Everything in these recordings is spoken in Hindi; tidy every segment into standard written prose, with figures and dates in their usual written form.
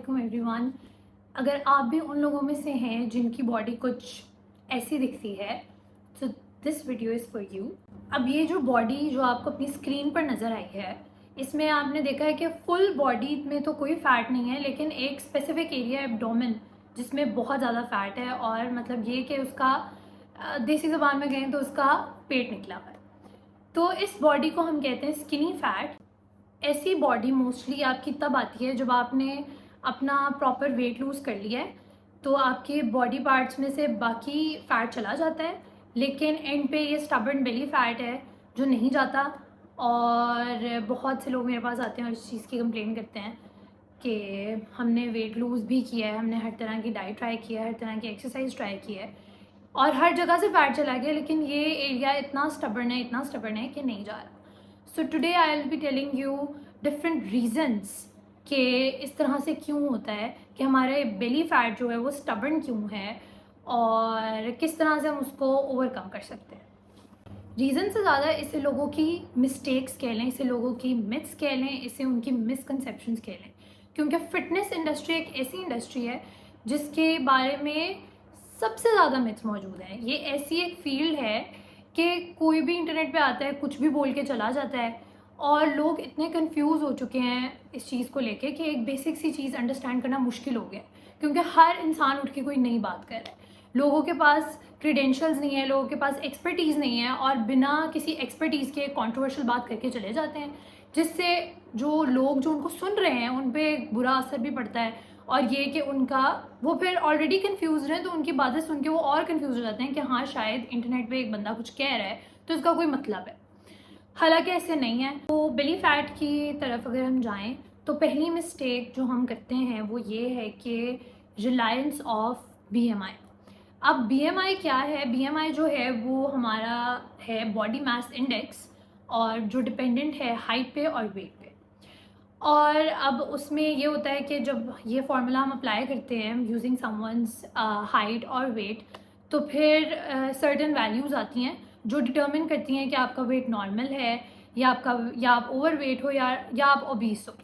अस्सलामुअलैकुम एवरीवन। अगर आप भी उन लोगों में से हैं जिनकी बॉडी कुछ ऐसी दिखती है तो this video is for you. अब ये जो बॉडी जो आपको अपनी स्क्रीन पर नज़र आई है, इसमें आपने देखा है कि फुल बॉडी में तो कोई फ़ैट नहीं है, लेकिन एक स्पेसिफिक एरिया एब्डोमेन जिसमें बहुत ज़्यादा फ़ैट है, और मतलब ये कि उसका देसी ज़बान में कहें तो उसका पेट निकला हुआ है। तो इस बॉडी को हम कहते हैं स्किनी फैट। ऐसी बॉडी मोस्टली आपकी तब आती है जब आपने अपना प्रॉपर वेट लूज़ कर लिया है, तो आपके बॉडी पार्ट्स में से बाकी फ़ैट चला जाता है, लेकिन एंड पे ये स्टबर्न बेली फ़ैट है जो नहीं जाता। और बहुत से लोग मेरे पास आते हैं और इस चीज़ की कंप्लेन करते हैं कि हमने वेट लूज़ भी किया है, हमने हर तरह की डाइट ट्राई किया है, हर तरह की एक्सरसाइज ट्राई की है और हर जगह से फ़ैट चला गया, लेकिन ये एरिया इतना स्टबर्न है कि नहीं जा रहा। So today I will be telling you different reasons कि इस तरह से क्यों होता है कि हमारे बेली फैट जो है वो स्टबर्न क्यों है और किस तरह से हम उसको ओवरकम कर सकते हैं। रीज़न से ज़्यादा इसे लोगों की मिस्टेक्स कह लें, इसे लोगों की मिथ्स कह लें, इसे उनकी मिसकंसेप्शंस कह लें, क्योंकि फिटनेस इंडस्ट्री एक ऐसी इंडस्ट्री है जिसके बारे में सबसे ज़्यादा मिथ्स मौजूद हैं। ये ऐसी एक फील्ड है कि कोई भी इंटरनेट पे आता है, कुछ भी बोल के चला जाता है, और लोग इतने कंफ्यूज हो चुके हैं इस चीज़ को लेके कि एक बेसिक सी चीज़ अंडरस्टैंड करना मुश्किल हो गया है, क्योंकि हर इंसान उठ के कोई नई बात कर रहा है। लोगों के पास क्रीडेंशियल्स नहीं है, लोगों के पास एक्सपर्टीज़ नहीं है, और बिना किसी एक्सपर्टीज़ के कंट्रोवर्शियल बात करके चले जाते हैं, जिससे जो लोग जो उनको सुन रहे हैं उन पे बुरा असर भी पड़ता है। और ये कि उनका वो फिर ऑलरेडी कन्फ्यूज हैं, तो उनकी बातें सुन के वो और कन्फ्यूज हो जाते हैं कि हाँ शायद इंटरनेट पे एक बंदा कुछ कह रहा है तो इसका कोई मतलब है, हालांकि ऐसे नहीं है। तो बेली फैट की तरफ अगर हम जाएं तो पहली मिस्टेक जो हम करते हैं वो ये है कि रिलायंस ऑफ बीएमआई। अब बीएमआई क्या है? बीएमआई जो है वो हमारा है बॉडी मास इंडेक्स, और जो डिपेंडेंट है हाइट पे और वेट पे। और अब उसमें ये होता है कि जब ये फार्मूला हम अप्लाई करते हैं यूजिंग समवंस हाइट और वेट, तो फिर सर्टेन वैल्यूज़ आती हैं जो डिटर्मिन करती हैं कि आपका वेट नॉर्मल है या आप ओवर वेट हो या आप ओबीस हो।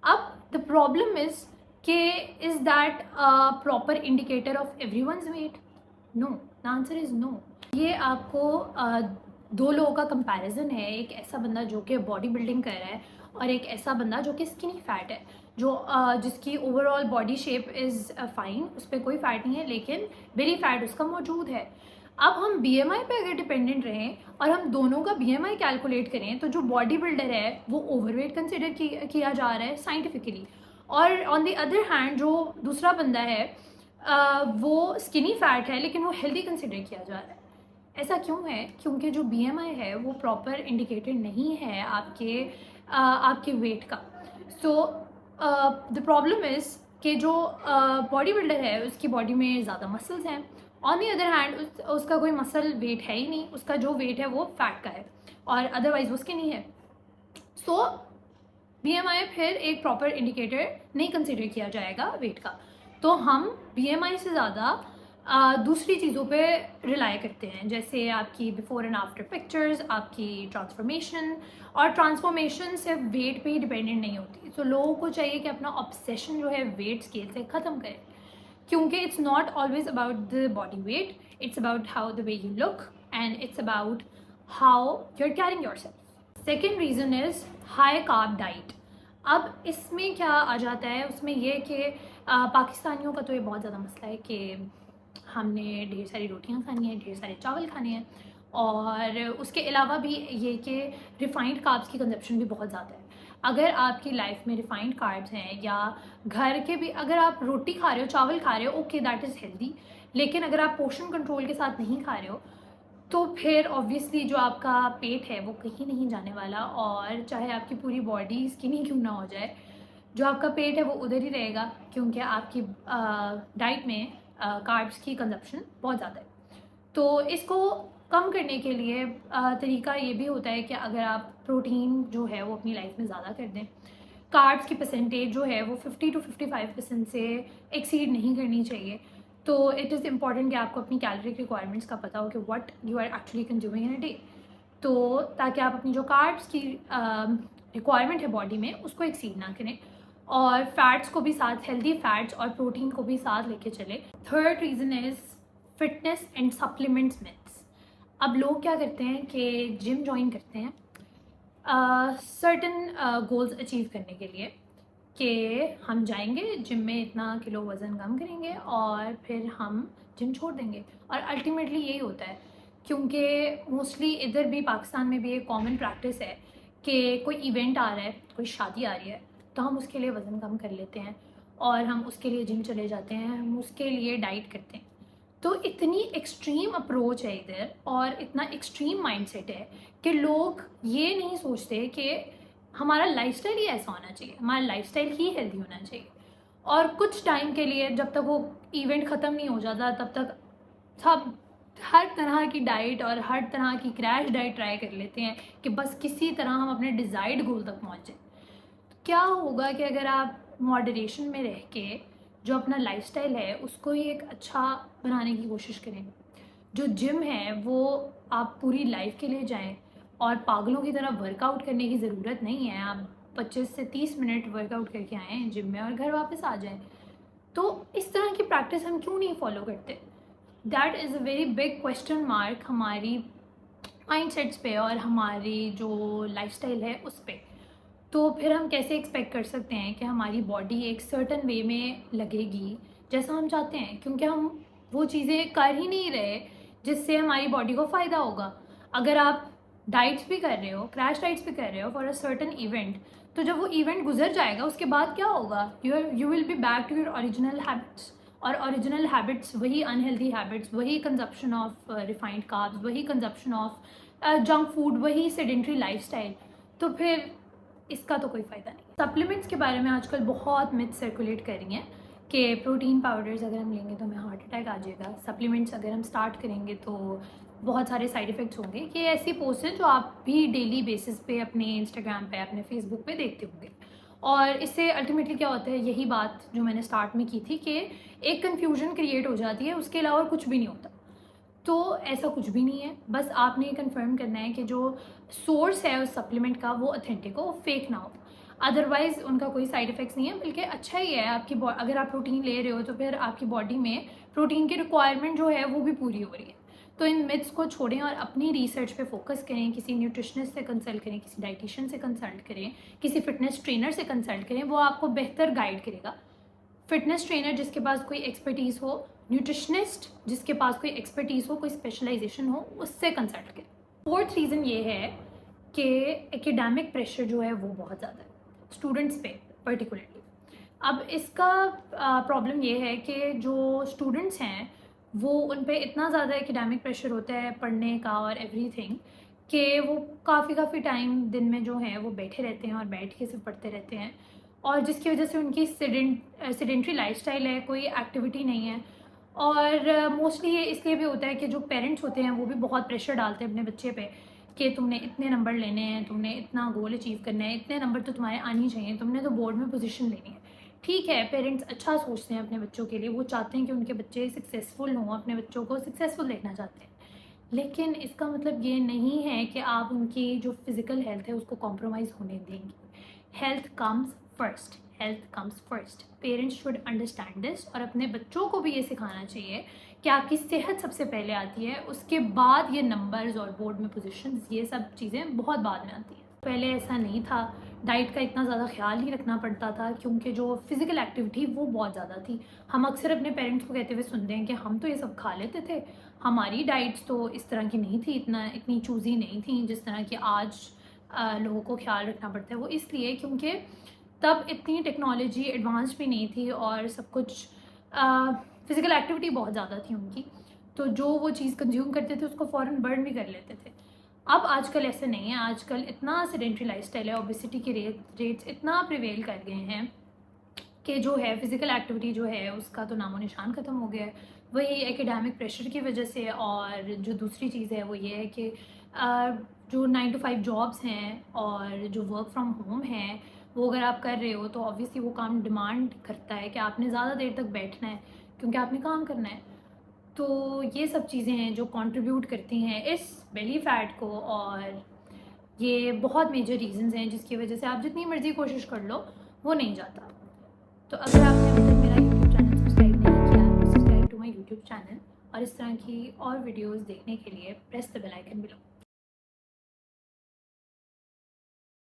अब द प्रॉब्लम इज़ कि is that proper indicator of everyone's weight? No, the answer is no. ये आपको दो लोगों का कंपैरिजन है, एक ऐसा बंदा जो कि बॉडी बिल्डिंग कर रहा है और एक ऐसा बंदा जो कि स्किनी फैट है, जो जिसकी overall body shape is fine, उस पर कोई फैट नहीं है, लेकिन बेली फैट उसका मौजूद है। अब हम बीएमआई पे अगर डिपेंडेंट रहें और हम दोनों का बीएमआई कैलकुलेट करें, तो जो बॉडी बिल्डर है वो ओवरवेट कंसिडर किया जा रहा है साइंटिफिकली, और ऑन द अदर हैंड जो दूसरा बंदा है वो स्किनी फैट है लेकिन वो हेल्दी कंसिडर किया जा रहा है। ऐसा क्यों है? क्योंकि जो बीएमआई है वो प्रॉपर इंडिकेटर नहीं है आपके वेट का। सो द प्रॉब्लम इज़ कि जो बॉडी बिल्डर है उसकी बॉडी में ज़्यादा मसल्स हैं, ऑन दी अदर हैंड उसका कोई मसल वेट है ही नहीं, उसका जो वेट है वो फैट का है और अदरवाइज वो स्किनी है। सो बीएमआई फिर एक प्रॉपर इंडिकेटर नहीं कंसिडर किया जाएगा वेट का, तो हम बीएमआई से ज़्यादा दूसरी चीज़ों पे रिलाई करते हैं, जैसे आपकी बिफोर एंड आफ्टर पिक्चर्स, आपकी ट्रांसफॉर्मेशन। और ट्रांसफॉर्मेशन सिर्फ वेट पे ही डिपेंडेंट नहीं होती, तो लोगों को चाहिए कि अपना ऑब्सेशन जो है वेट स्केल से ख़त्म करें, क्योंकि it's not always about the body weight, it's about how the way you look and it's about how you are carrying yourself. Second reason is high carb diet. अब इसमें क्या आ जाता है, उसमें यह कि पाकिस्तानियों का तो ये बहुत ज़्यादा मसला है कि हमने ढेर सारी रोटियां खानी है, ढेर सारे चावल खाने हैं, और उसके अलावा भी ये कि रिफ़ाइंड कार्ब्स की कंजप्शन भी बहुत ज़्यादा है। अगर आपकी लाइफ में रिफ़ाइंड कार्ब्स हैं, या घर के भी अगर आप रोटी खा रहे हो, चावल खा रहे हो, ओके दैट इज़ हेल्दी, लेकिन अगर आप पोर्शन कंट्रोल के साथ नहीं खा रहे हो तो फिर ऑब्वियसली जो आपका पेट है वो कहीं नहीं जाने वाला, और चाहे आपकी पूरी बॉडी स्किनी क्यों ना हो जाए, जो आपका पेट है वो उधर ही रहेगा, क्योंकि आपकी डाइट में कार्ब्स की कंजप्शन बहुत ज़्यादा है। तो इसको कम करने के लिए तरीका ये भी होता है कि अगर आप प्रोटीन जो है वो अपनी लाइफ में ज़्यादा कर दें, कार्ब्स की परसेंटेज जो है वो 50 to 55% से एक्सीड नहीं करनी चाहिए। तो इट इज़ इम्पॉर्टेंट कि आपको अपनी कैलोरिक रिक्वायरमेंट्स का पता हो कि what you are actually consuming in a day, तो ताकि आप अपनी जो कार्ब्स की रिक्वायरमेंट है बॉडी में उसको एक्सीड ना करें। और फैट्स को भी साथ, हेल्दी फैट्स और प्रोटीन को भी साथ लेके चले। Third reason is fitness and supplements myths. अब लोग क्या करते हैं कि जिम ज्वाइन करते हैं सर्टन गोल्स अचीव करने के लिए, कि हम जाएंगे जिम में इतना किलो वज़न कम करेंगे और फिर हम जिम छोड़ देंगे, और अल्टीमेटली यही होता है। क्योंकि मोस्टली इधर भी पाकिस्तान में भी एक कॉमन प्रैक्टिस है कि कोई इवेंट आ रहा है, कोई शादी आ रही है, तो हम उसके लिए वज़न कम कर लेते हैं और हम उसके लिए जिम चले जाते हैं, हम उसके लिए डाइट करते हैं। तो इतनी एक्सट्रीम अप्रोच है इधर और इतना एक्सट्रीम माइंडसेट है कि लोग ये नहीं सोचते कि हमारा लाइफस्टाइल ही ऐसा होना चाहिए, हमारा लाइफस्टाइल ही हेल्दी होना चाहिए। और कुछ टाइम के लिए, जब तक वो इवेंट ख़त्म नहीं हो जाता, तब तक सब हर तरह की डाइट और हर तरह की क्रैश डाइट ट्राई कर लेते हैं कि बस किसी तरह हम अपने डिज़ायर्ड गोल तक पहुँच जाए। क्या होगा कि अगर आप मॉडरेशन में रह के जो अपना लाइफस्टाइल है उसको ही एक अच्छा बनाने की कोशिश करें। जो जिम है वो आप पूरी लाइफ के लिए जाएं और पागलों की तरह वर्कआउट करने की ज़रूरत नहीं है। आप 25 से 30 मिनट वर्कआउट करके आएँ जिम में और घर वापस आ जाएं। तो इस तरह की प्रैक्टिस हम क्यों नहीं फॉलो करते? That is a very big question mark हमारी माइंडसेट्स पे और हमारी जो लाइफस्टाइल है उस पे। तो फिर हम कैसे एक्सपेक्ट कर सकते हैं कि हमारी बॉडी एक सर्टन वे में लगेगी जैसा हम चाहते हैं, क्योंकि हम वो चीज़ें कर ही नहीं रहे जिससे हमारी बॉडी को फ़ायदा होगा। अगर आप डाइट्स भी कर रहे हो, क्रैश डाइट्स भी कर रहे हो फॉर अ सर्टन इवेंट, तो जब वो इवेंट गुजर जाएगा उसके बाद क्या होगा? You will be back to your original habits. और ओरिजिनल हैबिट्स वही अनहेल्दी हैबिट्स, वही कंजप्शन ऑफ रिफाइंड कार्ब्स, वही कंजप्शन ऑफ जंक फूड, वही सेडेंट्री लाइफस्टाइल। तो फिर इसका तो कोई फ़ायदा नहीं। सप्लीमेंट्स के बारे में आजकल बहुत मिथ सर्कुलेट कर रही हैं कि प्रोटीन पाउडर्स अगर हम लेंगे तो हमें हार्ट अटैक आ जाएगा, सप्लीमेंट्स अगर हम स्टार्ट करेंगे तो बहुत सारे साइड इफ़ेक्ट्स होंगे। ये ऐसी पोस्ट है जो आप भी डेली बेसिस पे अपने इंस्टाग्राम पे, अपने फेसबुक पे देखते होंगे। और इससे अल्टीमेटली क्या होता है, यही बात जो मैंने स्टार्ट में की थी कि एक कन्फ्यूजन क्रिएट हो जाती है, उसके अलावा कुछ भी नहीं होता। तो ऐसा कुछ भी नहीं है, बस आपने कंफर्म करना है कि जो सोर्स है उस सप्लीमेंट का वो ऑथेंटिक हो, फेक ना हो। अदरवाइज़ उनका कोई साइड इफ़ेक्ट्स नहीं है, बल्कि अच्छा ही है। आपकी अगर आप प्रोटीन ले रहे हो तो फिर आपकी बॉडी में प्रोटीन की रिक्वायरमेंट जो है वो भी पूरी हो रही है। तो इन मिथ्स को छोड़ें और अपनी रिसर्च पे फोकस करें। किसी न्यूट्रिशनिस्ट से कंसल्ट करें, किसी डाइटिशियन से कंसल्ट करें, किसी फिटनेस ट्रेनर से कंसल्ट करें, वो आपको बेहतर गाइड करेगा। फिटनेस ट्रेनर जिसके पास कोई एक्सपर्टीज़ हो, न्यूट्रिशनिस्ट जिसके पास कोई एक्सपर्टीज़ हो, कोई स्पेशलाइजेशन हो, उससे कंसल्ट करें। फोर्थ रीज़न ये है कि एकेडमिक प्रेशर जो है वो बहुत ज़्यादा है स्टूडेंट्स पे पर्टिकुलरली। अब इसका प्रॉब्लम ये है कि जो स्टूडेंट्स हैं वो उन पे इतना ज़्यादा एकेडमिक प्रेशर होता है पढ़ने का और एवरीथिंग, कि वो काफ़ी टाइम दिन में जो है वो बैठे रहते हैं और बैठ के सिर्फ पढ़ते रहते हैं, और जिसकी वजह से उनकी सेडेंट्री लाइफस्टाइल है, कोई एक्टिविटी नहीं है। और मोस्टली ये इसलिए भी होता है कि जो पेरेंट्स होते हैं वो भी बहुत प्रेशर डालते हैं अपने बच्चे पे कि तुमने इतने नंबर लेने हैं, तुमने इतना गोल अचीव करना है, इतने नंबर तो तुम्हारे आनी चाहिए, तुमने तो बोर्ड में पोजीशन लेनी है। ठीक है, पेरेंट्स अच्छा सोचते हैं अपने बच्चों के लिए, वो चाहते हैं कि उनके बच्चे सक्सेसफुल हों, अपने बच्चों को सक्सेसफुल देखना चाहते हैं। लेकिन इसका मतलब ये नहीं है कि आप उनकी जो फिज़िकल हेल्थ है उसको कॉम्प्रोमाइज़ होने देंगे। Health comes first, health comes first. Parents should understand this और अपने बच्चों को भी ये सिखाना चाहिए कि आपकी सेहत सबसे पहले आती है, उसके बाद ये नंबर्स और बोर्ड में पोजीशंस, ये सब चीज़ें बहुत बाद में आती हैं। पहले ऐसा नहीं था, डाइट का इतना ज़्यादा ख्याल नहीं रखना पड़ता था क्योंकि जो फिज़िकल एक्टिविटी वो बहुत ज़्यादा थी। हम अक्सर अपने पेरेंट्स को कहते हुए सुनते हैं कि हम तो ये सब खा लेते थे, हमारी डाइट्स तो इस तरह की नहीं थी, इतनी चूज़ी नहीं थी जिस तरह की आज लोगों को ख्याल रखना पड़ता है। वो इसलिए क्योंकि तब इतनी टेक्नोलॉजी एडवांस भी नहीं थी और सब कुछ फ़िज़िकल एक्टिविटी बहुत ज़्यादा थी उनकी, तो जो वो चीज़ कंज्यूम करते थे उसको फ़ौरन बर्न भी कर लेते थे। अब आजकल ऐसे नहीं है, आजकल इतना सेडेंट्री लाइफस्टाइल है, ओबेसिटी के रेट्स इतना प्रिवेल कर गए हैं कि जो है फ़िज़िकल एक्टिविटी जो है उसका तो नामो निशान ख़त्म हो गया है। वही एकेडमिक प्रेशर की वजह से, और जो दूसरी चीज़ है वो ये है कि जो 9 to 5 जॉब्स हैं और जो वर्क फ्रॉम होम है वो अगर आप कर रहे हो तो ऑब्वियसली वो काम डिमांड करता है कि आपने ज़्यादा देर तक बैठना है क्योंकि आपने काम करना है। तो ये सब चीज़ें हैं जो कंट्रीब्यूट करती हैं इस बेली फैट को, और ये बहुत मेजर रीजंस हैं जिसकी वजह से आप जितनी मर्ज़ी कोशिश कर लो वो नहीं जाता। तो अगर आपने अभी तक मेरा यूट्यूब चैनल सब्सक्राइब नहीं किया तो subscribe to my YouTube channel और इस तरह की और वीडियोज़ देखने के लिए press the bell icon below.